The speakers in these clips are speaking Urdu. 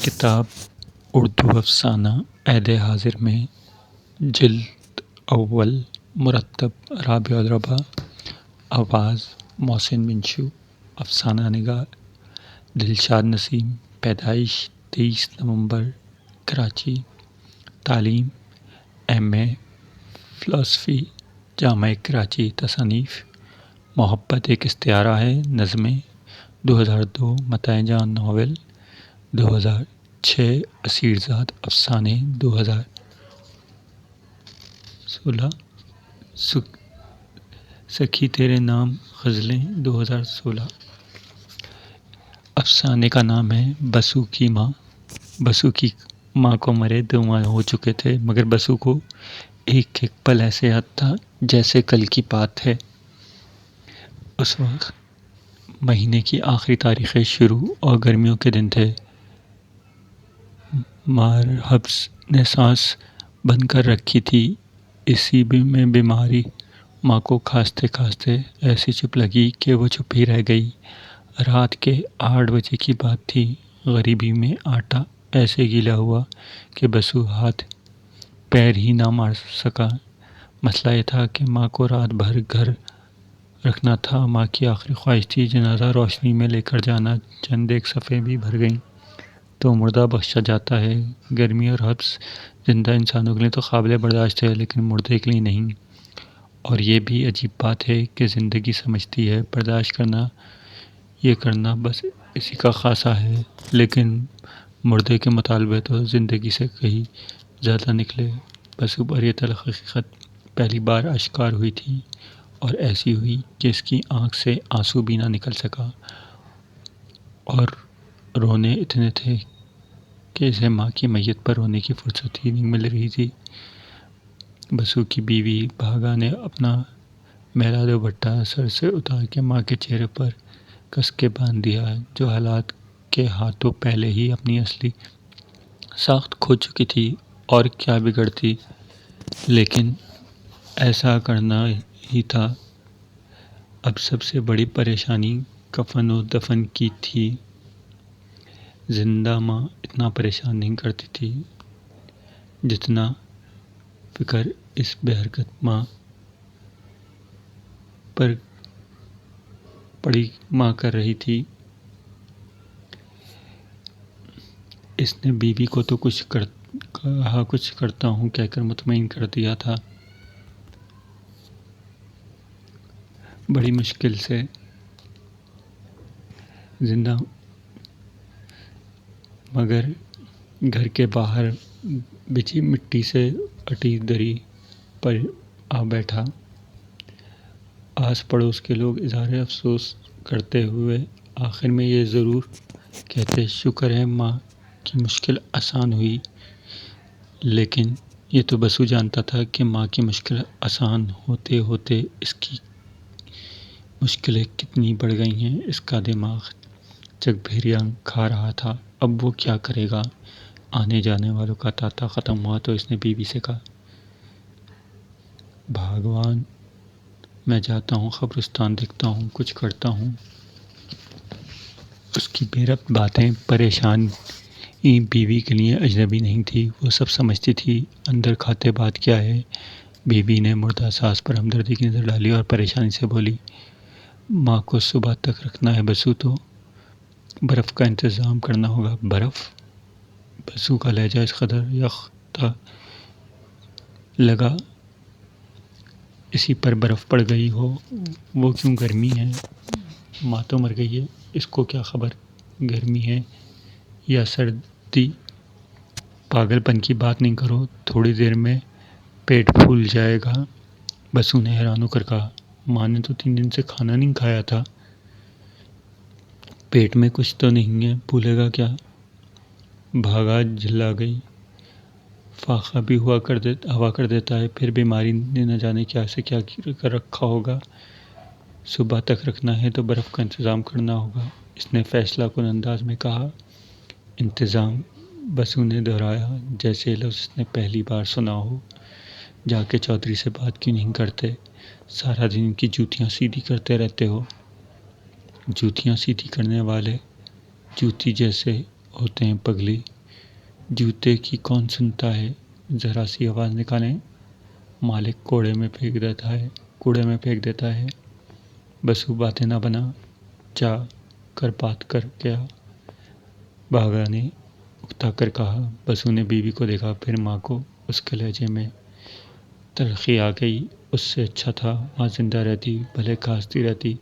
کتاب اردو افسانہ عہد حاضر میں جلد اول مرتب رابع الربا، آواز محسن منشو، افسانہ نگار دلشاد نسیم، پیدائش 23 نومبر کراچی، تعلیم ایم اے فلاسفی جامعہ کراچی، تصانیف محبت ایک استعارہ ہے، نظمیں 2002 متاع جان ناول، 2006 اسیرزاد افسانے، 2016 سکھی تیرے نام غزلیں، 2016۔ افسانے کا نام ہے بسو کی ماں۔ بسو کی ماں کو مرے 2 ماہ ہو چکے تھے، مگر بسو کو ایک ایک پل ایسے یاد تھا جیسے کل کی بات ہے۔ اس وقت مہینے کی آخری تاریخیں شروع اور گرمیوں کے دن تھے۔ مار حبس نے سانس بند کر رکھی تھی، اسی میں بیماری ماں کو کھانستے کھانستے ایسی چپ لگی کہ وہ چپ ہی رہ گئی۔ رات کے 8 بجے کی بات تھی۔ غریبی میں آٹا ایسے گیلا ہوا کہ بسو ہاتھ پیر ہی نہ مار سکا۔ مسئلہ یہ تھا کہ ماں کو رات بھر گھر رکھنا تھا۔ ماں کی آخری خواہش تھی جنازہ روشنی میں لے کر جانا۔ چند ایک صفیں بھی بھر گئیں تو مردہ بخشا جاتا ہے۔ گرمی اور حبس زندہ انسانوں کے لیے تو قابل برداشت ہے، لیکن مردے کے لیے نہیں۔ اور یہ بھی عجیب بات ہے کہ زندگی سمجھتی ہے برداشت کرنا، یہ کرنا بس اسی کا خاصہ ہے، لیکن مردے کے مطالبے تو زندگی سے کہیں زیادہ نکلے۔ بسو پر یہ تلخ حقیقت پہلی بار آشکار ہوئی تھی، اور ایسی ہوئی کہ اس کی آنکھ سے آنسو بھی نہ نکل سکا، اور رونے اتنے تھے کہ اسے ماں کی میت پر رونے کی فرصت ہی نہیں مل رہی تھی۔ بسو کی بیوی بھاگا نے اپنا میلا دوپٹہ سر سے اتار کے ماں کے چہرے پر کس کے باندھ دیا، جو حالات کے ہاتھوں پہلے ہی اپنی اصلی ساخت کھو چکی تھی۔ اور کیا بگڑتی، لیکن ایسا کرنا ہی تھا۔ اب سب سے بڑی پریشانی کفن و دفن کی تھی۔ زندہ ماں اتنا پریشان نہیں کرتی تھی جتنا فکر اس بے حرکت ماں پر پڑی ماں کر رہی تھی۔ اس نے بیوی کو تو کچھ کرتا ہوں کہہ کر مطمئن کر دیا تھا۔ بڑی مشکل سے زندہ، مگر گھر کے باہر بچھی مٹی سے اٹی دری پر آ بیٹھا۔ آس پڑوس کے لوگ اظہار افسوس کرتے ہوئے آخر میں یہ ضرور کہتے، شکر ہے ماں کی مشکل آسان ہوئی۔ لیکن یہ تو بسو جانتا تھا کہ ماں کی مشکل آسان ہوتے ہوتے اس کی مشکلیں کتنی بڑھ گئی ہیں۔ اس کا دماغ چکبھیریاں کھا رہا تھا۔ اب وہ کیا کرے گا؟ آنے جانے والوں کا تانتا ختم ہوا تو اس نے بیوی سے کہا، بھاگوان، میں جاتا ہوں، قبرستان دیکھتا ہوں، کچھ کرتا ہوں۔ اس کی بے ربط باتیں پریشانی بیوی کے لیے اجنبی نہیں تھی، وہ سب سمجھتی تھی۔ اندر کھاتے بات کیا ہے؟ بیوی نے مردہ ساس پر ہمدردی کی نظر ڈالی اور پریشانی سے بولی، ماں کو صبح تک رکھنا ہے بسو، تو برف کا انتظام کرنا ہوگا۔ برف؟ بسو کا لہجہ اس قدر یافتہ لگا اسی پر برف پڑ گئی ہو۔ وہ کیوں؟ گرمی ہے، ماں تو مر گئی ہے، اس کو کیا خبر گرمی ہے یا سردی؟ پاگل پن کی بات نہیں کرو، تھوڑی دیر میں پیٹ پھول جائے گا۔ بسو نے حیران ہو کر کہا، ماں نے تو 3 دن سے کھانا نہیں کھایا تھا، پیٹ میں کچھ تو نہیں ہے، پھولے گا کیا؟ بھاگا جھلا گئی، فاقہ بھی ہوا کر دیتا ہے، پھر بیماری نے نہ جانے کیا سے کیا کر رکھا ہوگا۔ صبح تک رکھنا ہے تو برف کا انتظام کرنا ہوگا، اس نے فیصلہ کن انداز میں کہا۔ انتظام؟ بسو نے دہرایا جیسے یہ لفظ اس نے پہلی بار سنا ہو۔ جا کے چودھری سے بات کیوں نہیں کرتے؟ سارا دن ان کی جوتیاں سیدھی کرتے رہتے ہو۔ جوتیاں سیدھی کرنے والے جوتی جیسے ہوتے ہیں پگلی، جوتے کی کون سنتا ہے، ذرا سی آواز نکالیں، مالک کوڑے میں پھینک دیتا ہے۔ بسو باتیں نہ بنا، جا کر بات کر گیا، بھاگا نے اکتا کر کہا۔ بسو نے بیوی کو دیکھا، پھر ماں کو۔ اس کے لہجے میں تلخی آ گئی۔ اس سے اچھا تھا ماں زندہ رہتی، بھلے کھانستی رہتی،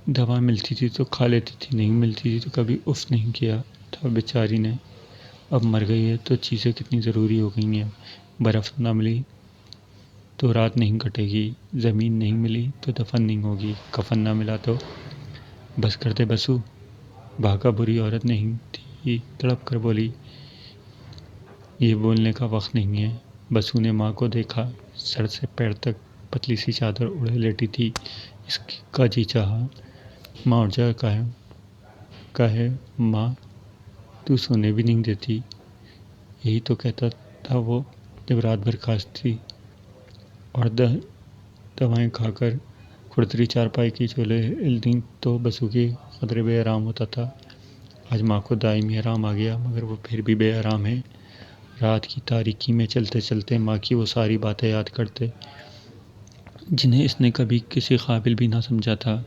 دوا ملتی تھی تو کھا لیتی تھی، نہیں ملتی تھی تو کبھی اف نہیں کیا تھا بیچاری نے۔ اب مر گئی ہے تو چیزیں کتنی ضروری ہو گئی ہیں۔ برف نہ ملی تو رات نہیں کٹے گی، زمین نہیں ملی تو دفن نہیں ہوگی، کفن نہ ملا تو بس کر دے بسو، بھاگا بری عورت نہیں تھی، تڑپ کر بولی۔ یہ بولنے کا وقت نہیں ہے۔ بسو نے ماں کو دیکھا، سر سے پیر تک پتلی سی چادر اڑے لیٹی تھی۔ اس کا جی چاہا ماں اٹھ جا، کہے ماں تو سونے بھی نہیں دیتی، یہی تو کہتا تھا وہ جب رات بھر کھانستی اور دوائیں کھا کر کھڑتری چارپائی کی چولے ہلتی تو بسو کی قدرے بے آرام ہوتا تھا۔ آج ماں کو دائمی آرام آ گیا، مگر وہ پھر بھی بے آرام ہے۔ رات کی تاریکی میں چلتے چلتے ماں کی وہ ساری باتیں یاد کرتے جنہیں اس نے کبھی کسی قابل بھی نہ سمجھا تھا۔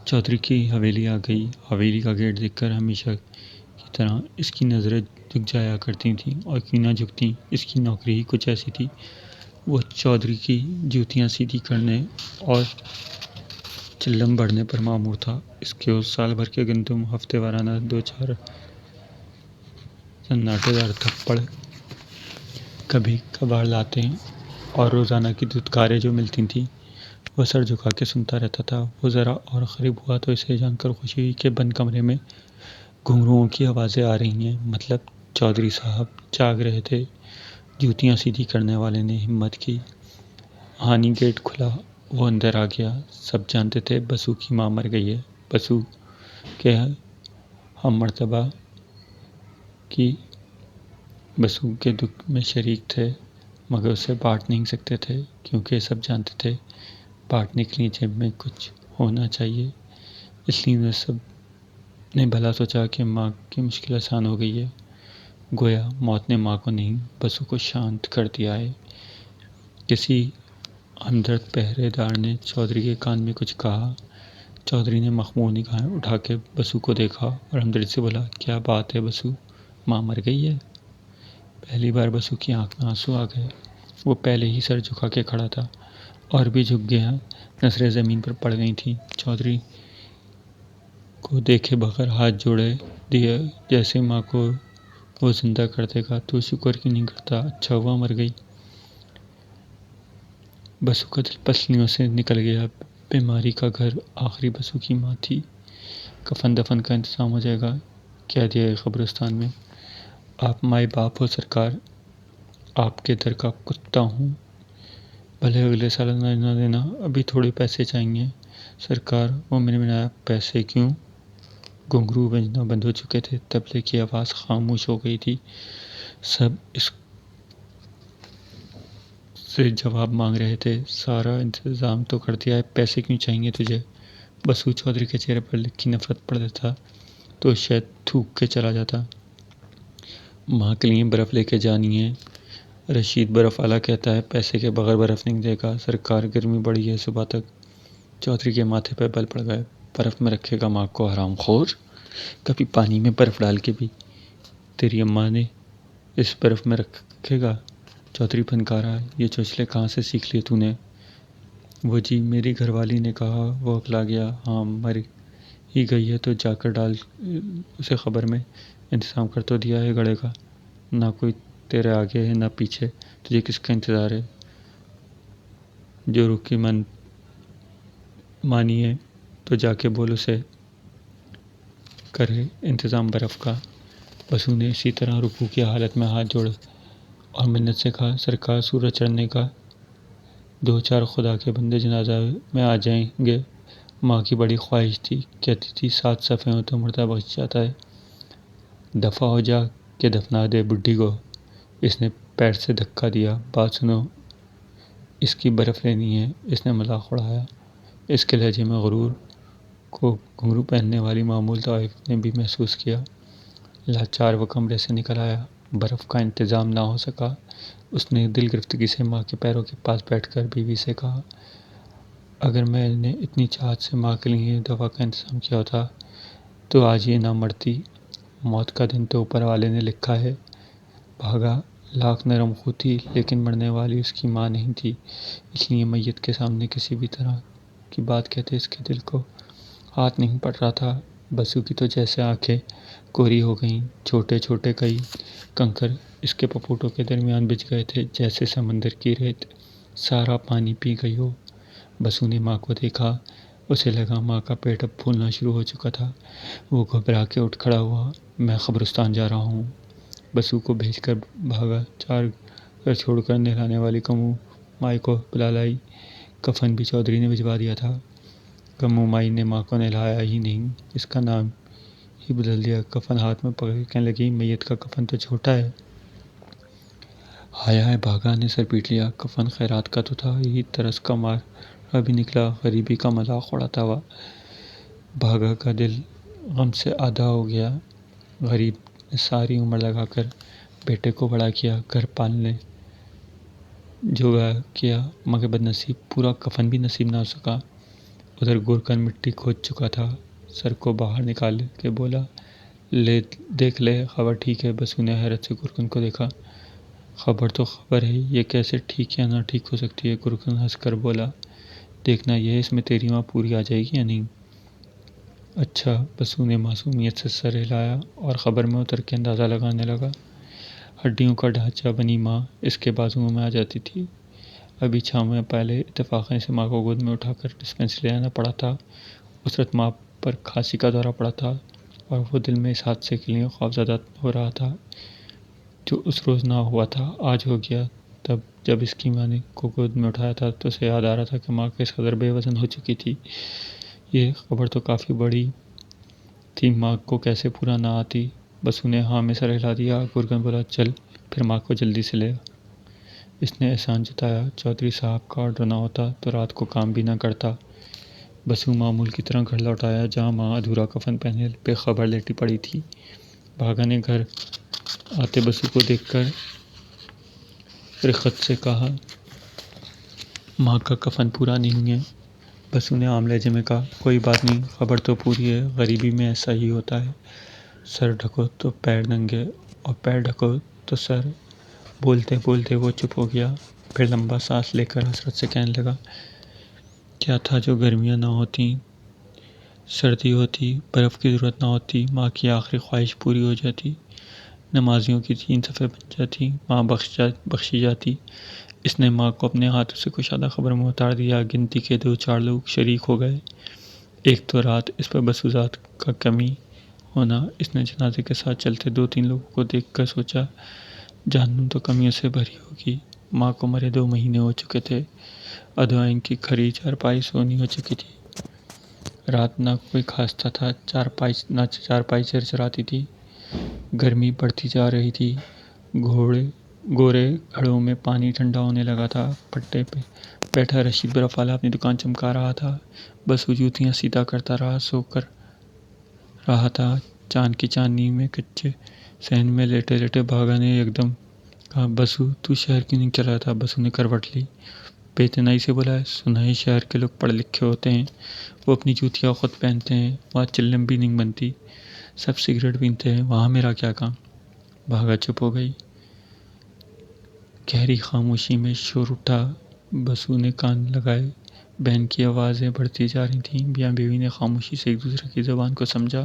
چودھری کی حویلی آ گئی۔ حویلی کا گیٹ دیکھ کر ہمیشہ کی طرح اس کی نظریں جھک جایا کرتی تھیں، اور کیوں نہ جھکتیں، اس کی نوکری ہی کچھ ایسی تھی۔ وہ چودھری کی جوتیاں سیدھی کرنے اور چلم بڑھنے پر مامور تھا۔ اس کے اس سال بھر کے گندم ہفتے وارانہ 2-4 سناٹے دار تھپڑ کبھی کبھار لاتے، اور روزانہ کی دھتکاریں جو ملتی تھیں وہ سر جھکا کے سنتا رہتا تھا۔ وہ ذرا اور قریب ہوا تو اسے جان کر خوشی ہوئی کہ بند کمرے میں گھنگروؤں کی آوازیں آ رہی ہیں، مطلب چودھری صاحب جاگ رہے تھے۔ جوتیاں سیدھی کرنے والے نے ہمت کی، ہانی گیٹ کھلا، وہ اندر آ گیا۔ سب جانتے تھے بسو کی ماں مر گئی ہے۔ بسو کے ہم مرتبہ کی بسو کے دکھ میں شریک تھے، مگر اسے بانٹ نہیں سکتے تھے، کیونکہ سب جانتے تھے بانٹنے کے لیے جیب میں کچھ ہونا چاہیے۔ اس لیے سب نے بھلا سوچا کہ ماں کی مشکل آسان ہو گئی ہے۔ گویا موت نے ماں کو نہیں، بسو کو شانت کر دیا ہے۔ کسی ہمدرد پہرے دار نے چودھری کے کان میں کچھ کہا۔ چودھری نے مخمور نگاہیں اٹھا کے بسو کو دیکھا اور ہمدردی سے بولا، کیا بات ہے بسو، ماں مر گئی ہے؟ پہلی بار بسو کی آنکھ میں آنسو آ گئے۔ وہ پہلے ہی سر جھکا کے کھڑا تھا اور بھی جھک گیا، نظریں زمین پر پڑ گئی تھیں۔ چودھری کو دیکھے بغیر ہاتھ جوڑے دیے، جیسے ماں کو وہ زندہ کر دے گا۔ تو شکر کیوں نہیں کرتا، اچھا ہوا مر گئی۔ بسو کا دل پسلیوں سے نکل گیا۔ بیماری کا گھر آخری بسو کی ماں تھی۔ کفن دفن کا انتظام ہو جائے گا، کہہ دیا قبرستان میں۔ آپ مائے باپ ہو سرکار، آپ کے در کا کتا ہوں، بھلے اگلے سال نہ دینا، ابھی تھوڑے پیسے چاہیے سرکار۔ وہ منمنایا، پیسے کیوں؟ گھنگرو بجنا بند ہو چکے تھے، طبلے کی آواز خاموش ہو گئی تھی، سب اس سے جواب مانگ رہے تھے۔ سارا انتظام تو کر دیا ہے، پیسے کیوں چاہیے تجھے؟ بسو چودھری کے چہرے پر لکھی نفرت پڑھ دیتا تو شاید تھوک کے چلا جاتا۔ ماں کے لیے برف لے کے جانی ہے، رشید برف والا کہتا ہے پیسے کے بغیر برف نہیں دے گا سرکار، گرمی بڑھی ہے صبح تک۔ چودھری کے ماتھے پہ بل پڑ گئے۔ برف میں رکھے گا ماں کو، حرام خور، کبھی پانی میں برف ڈال کے بھی تیری اماں نے اس برف میں رکھے گا؟ چودھری پھنکارا، یہ چوچلے کہاں سے سیکھ لیے تو نے؟ وہ جی میری گھر والی نے کہا، وہ اکلا گیا۔ ہاں مر ہی گئی ہے تو جا کر ڈال اسے خبر میں، انتظام کر تو دیا ہے گھڑے کا، نہ کوئی تیرے آگے ہے نہ پیچھے، تجھے کس کا انتظار ہے؟ جو رخ کی مانی ہے تو جا کے بول اسے کرے انتظام برف کا۔ بسو نے اسی طرح رکوع کی حالت میں ہاتھ جوڑے اور منت سے کہا، سرکار سورج چڑھنے کا 2-4 خدا کے بندے جنازہ میں آ جائیں گے، ماں کی بڑی خواہش تھی، کہتی تھی 7 صفحے ہوں تو مردہ بخش جاتا ہے، دفع ہو جا کہ دفنا دے بڈھی کو۔ اس نے پیر سے دھکا دیا، بات سنو، اس کی برف لینی ہے۔ اس نے مذاق اڑایا۔ اس کے لہجے میں غرور کو گھنگرو پہننے والی معمول طوائف نے بھی محسوس کیا۔ لاچار وہ کمرے سے نکل آیا۔ برف کا انتظام نہ ہو سکا۔ اس نے دل گرفتگی سے ماں کے پیروں کے پاس بیٹھ کر بیوی سے کہا، اگر میں نے اتنی چاہت سے ماں کے لیے دوا کا انتظام کیا ہوتا تو آج یہ نہ مرتی۔ موت کا دن تو اوپر والے نے لکھا ہے۔ بھاگا لاکھ نرم خو تھی لیکن مرنے والی اس کی ماں نہیں تھی، اس لیے میت کے سامنے کسی بھی طرح کی بات کہتے اس کے دل کو ہاتھ نہیں پڑ رہا تھا۔ بسو کی تو جیسے آنکھیں کوری ہو گئیں، چھوٹے چھوٹے کئی کنکر اس کے پپوٹوں کے درمیان بچھ گئے تھے جیسے سمندر کی ریت سارا پانی پی گئی ہو۔ بسو نے ماں کو دیکھا، اسے لگا ماں کا پیٹ اب پھولنا شروع ہو چکا تھا۔ وہ گھبرا کے اٹھ کھڑا ہوا، میں قبرستان جا رہا ہوں۔ بسو کو بھیج کر بھاگا، 4 گھر چھوڑ کر نہلانے والی کمو مائی کو بلا لائی۔ کفن بھی چودھری نے بھجوا دیا تھا۔ کمو مائی نے ماں کو نہلایا ہی نہیں، اس کا نام ہی بدل دیا۔ کفن ہاتھ میں پکڑ کہنے لگی، میت کا کفن تو چھوٹا ہے۔ ہائے ہائے، بھاگا نے سر پیٹ لیا۔ کفن خیرات کا تو تھا ہی، ترس کا مارا بھی نکلا، غریبی کا مذاق اڑاتا ہوا۔ بھاگا کا دل غم سے آدھا ہو گیا۔ غریب نے ساری عمر لگا کر بیٹے کو بڑا کیا، گھر پالنے جوگا کیا، مگر بدنصیب پورا کفن بھی نصیب نہ ہو سکا۔ ادھر گورکن مٹی کھود چکا تھا، سر کو باہر نکال کے بولا، لے دیکھ لے، خبر ٹھیک ہے؟ بسو نے حیرت سے گورکن کو دیکھا۔ خبر تو خبر ہے، یہ کیسے ٹھیک یا نہ ٹھیک ہو سکتی ہے؟ گورکن ہنس کر بولا، دیکھنا یہ ہے اس میں تیری ماں پوری آ جائے گی یا نہیں۔ اچھا، بسو نے معصومیت سے سر ہلایا اور خبر میں اتر کے اندازہ لگانے لگا۔ ہڈیوں کا ڈھانچہ بنی ماں اس کے بازوؤں میں آ جاتی تھی۔ ابھی 6 ماہ پہلے اتفاقاً اسے ماں کو گود میں اٹھا کر ڈسپنسری لانا پڑا تھا۔ اس وقت ماں پر کھانسی کا دورہ پڑا تھا اور وہ دل میں اس حادثے کے لیے خوفزدہ ہو رہا تھا جو اس روز نہ ہوا تھا، آج ہو گیا۔ تب جب اس کی ماں نے کو گود میں اٹھایا تھا تو اسے یاد آ رہا تھا کہ ماں کس قدر بے وزن ہو چکی تھی۔ یہ خبر تو کافی بڑی تھی، ماں کو کیسے پورا نہ آتی؟ بسو نے ہاں میں سر ہلا دیا۔ گورکن بولا، چل پھر ماں کو جلدی سے لے۔ اس نے احسان جتایا، چودھری صاحب کا آرڈر نہ ہوتا تو رات کو کام بھی نہ کرتا۔ بسو معمول کی طرح گھر لوٹ آیا جہاں ماں ادھورا کفن پہنے بے خبر لیٹی پڑی تھی۔ بھاگا نے گھر آتے بسو کو دیکھ کر رخت سے کہا، ماں کا کفن پورا نہیں ہے۔ بسو نے عام لہجے میں کہا، کوئی بات نہیں، خبر تو پوری ہے، غریبی میں ایسا ہی ہوتا ہے، سر ڈھکو تو پیر ننگے اور پیر ڈھکو تو سر۔ بولتے بولتے وہ چپ ہو گیا، پھر لمبا سانس لے کر حسرت سے کہنے لگا، کیا تھا جو گرمیاں نہ ہوتی، سردی ہوتی، برف کی ضرورت نہ ہوتی، ماں کی آخری خواہش پوری ہو جاتی، نمازیوں کی 3 صفیں بن جاتی، ماں بخشی جاتی۔ اس نے ماں کو اپنے ہاتھوں سے کشادہ قبر میں اتار دیا۔ گنتی کے 2-4 لوگ شریک ہو گئے۔ ایک تو رات اس پر بسو ذات کا کمی ہونا۔ اس نے جنازے کے ساتھ چلتے 2-3 لوگوں کو دیکھ کر سوچا، جہنم تو کمیوں سے بھری ہوگی۔ ماں کو مرے 2 مہینے ہو چکے تھے، ادوائن کی کھری چارپائی سونی ہو چکی تھی۔ رات نہ کوئی کھانستا تھا، چارپائی چرچراتی تھی۔ گرمی بڑھتی جا رہی تھی، گورے گھڑوں میں پانی ٹھنڈا ہونے لگا تھا۔ پٹے پہ بیٹھا رشید برف والا اپنی دکان چمکا رہا تھا۔ بسو جوتیاں سیدھا کرتا رہا، سو کر رہا تھا۔ چاند کی چاندنی میں کچے صحن میں لیٹے لیٹے بھاگا نے ایک دم کہا، بسو تو شہر کیوں نہیں چلا جاتا؟ بسو نے کروٹ لی، بے اتنائی سے بولا، سنا ہے شہر کے لوگ پڑھے لکھے ہوتے ہیں، وہ اپنی جوتیاں خود پہنتے ہیں، وہاں چلم بھی نہیں بنتی، سب سگریٹ پینتے ہیں، وہاں میرا کیا کام؟ بھاگا چپ ہو گئی۔ گہری خاموشی میں شور اٹھا۔ بسو نے کان لگائے، بہن کی آوازیں بڑھتی جا رہی تھیں۔ میاں بیوی نے خاموشی سے ایک دوسرے کی زبان کو سمجھا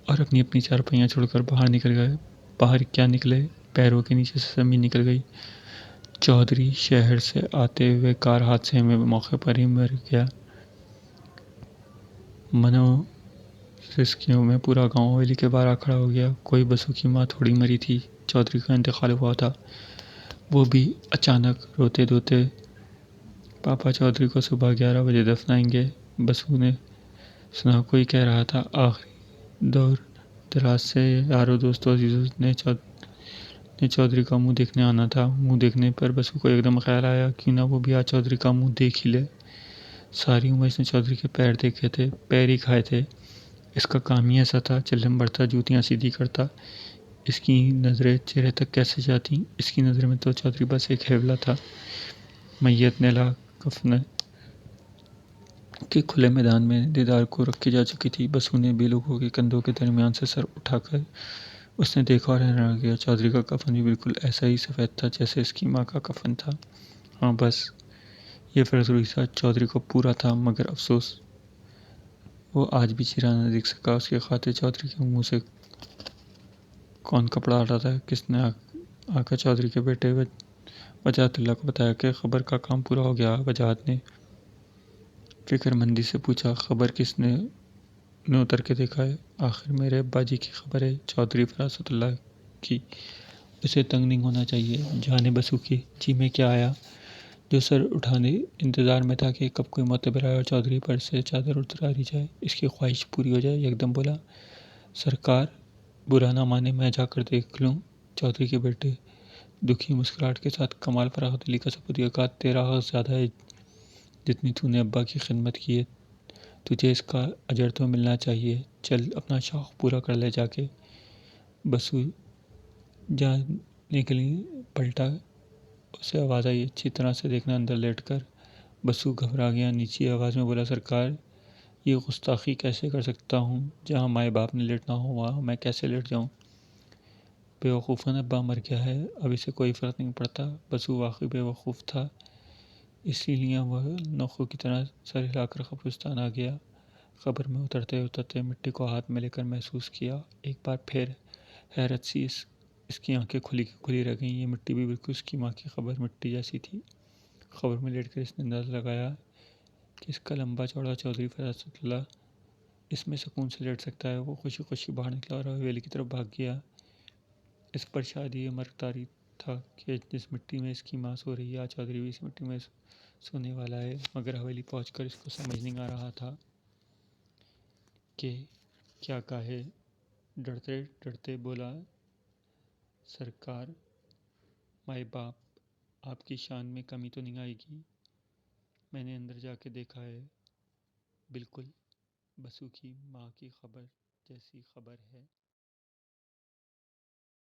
اور اپنی اپنی چارپائیاں چھوڑ کر باہر نکل گئے۔ باہر کیا نکلے، پیروں کے نیچے سے زمین نکل گئی۔ چودھری شہر سے آتے ہوئے کار حادثے میں موقع پر ہی مر گیا۔ منو سسکیوں میں پورا گاؤں حویلی کے باہر آ کھڑا ہو گیا۔ کوئی بسو کی ماں تھوڑی مری تھی، چودھری کا انتقال ہوا تھا، وہ بھی اچانک، روتے دھوتے۔ پاپا چودھری کو صبح 11 بجے دفنائیں گے، بسو نے سنا کوئی کہہ رہا تھا۔ آخری دور دراز سے یاروں دوستوں عزیزوں نے چودھری کا منہ دیکھنے آنا تھا۔ منہ دیکھنے پر بسو کو ایک دم خیال آیا، کیوں نہ وہ بھی آج چودھری کا منہ دیکھ ہی لے۔ ساری عمر اس نے چودھری کے پیر دیکھے تھے، پیر ہی کھائے تھے، اس کا کام ہی ایسا تھا، چلم بڑھتا، جوتیاں سیدھی کرتا۔ اس کی نظریں چہرے تک کیسے جاتیں؟ اس کی نظر میں تو چودھری بس ایک ہیولا تھا۔ میت نیلا کفن کے کھلے میدان میں دیدار کو رکھی جا چکی تھی۔ بسو نے بے لوگوں کے کندھوں کے درمیان سے سر اٹھا کر اس نے دیکھا اور حیران رہ گیا۔ چودھری کا کفن بھی بالکل ایسا ہی سفید تھا جیسے اس کی ماں کا کفن تھا۔ ہاں بس یہ فرض الحساب چودھری کو پورا تھا، مگر افسوس وہ آج بھی چہرہ نہ دیکھ سکا۔ اس کے خاطر چودھری کے منہ سے کون کپڑا ہٹا تھا؟ کس نے آقا چودھری کے بیٹے وجاہت اللہ کو بتایا کہ خبر کا کام پورا ہو گیا؟ وجاہت نے فکر مندی سے پوچھا، خبر کس نے اتر کے دیکھا ہے؟ آخر میرے ابا جی کی خبر ہے، چودھری فراست اللہ کی، اسے تنگ نہیں ہونا چاہیے۔ جانے بسو کی جی میں کیا آیا، جو سر اٹھانے انتظار میں تھا کہ کب کوئی معتبر آئے اور چودھری پر سے چادر اتاری جائے، اس کی خواہش پوری ہو جائے، یکدم بولا، سرکار برا نہ مانے میں جا کر دیکھ لوں۔ چودھری کے بیٹے دکھی مسکراہٹ کے ساتھ کمال فراخ دلی کا ثبوت یہ کہا، تیرا حق زیادہ ہے، جتنی تو نے ابا کی خدمت کی ہے تجھے اس کا اجر تو ملنا چاہیے، چل اپنا شوق پورا کر لے جا کے۔ بسو جانے کے لیے پلٹا، اسے آواز آئی، اچھی طرح سے دیکھنا اندر لیٹ کر۔ بسو گھبرا گیا، نیچی آواز میں بولا، سرکار یہ گستاخی کیسے کر سکتا ہوں؟ جہاں مائے باپ نے لیٹنا ہو وہاں میں کیسے لیٹ جاؤں؟ بیوقوفاً ابا مر گیا ہے، اب اسے کوئی فرق نہیں پڑتا۔ بسو واقعی بیوقوف تھا، اسی لیے وہ نوخوں کی طرح سر ہلا کر قبرستان آ گیا۔ قبر میں اترتے اترتے مٹی کو ہاتھ میں لے کر محسوس کیا، ایک بار پھر حیرت سی اس کی آنکھیں کھلی رہ گئیں۔ یہ مٹی بھی بالکل اس کی ماں کی قبر مٹی جیسی تھی۔ قبر میں لیٹ کر اس نے اندازہ لگایا کہ اس کا لمبا چوڑا چودھری فراست اللہ اس میں سکون سے لیٹ سکتا ہے۔ وہ خوشی خوشی باہر نکلا اور حویلی کی طرف بھاگ گیا۔ اس پر شاید یہ مرگ طاری تھا کہ جس مٹی میں اس کی ماں سو رہی ہے، آج چودھری بھی اس مٹی میں سونے والا ہے، مگر حویلی پہنچ کر اس کو سمجھ نہیں آ رہا تھا کہ کیا کہے۔ ڈرتے ڈرتے بولا، سرکار مائے باپ آپ کی شان میں کمی تو نہیں آئے گی؟ میں نے اندر جا کے دیکھا ہے، بالکل بسو کی ماں کی خبر جیسی خبر ہے۔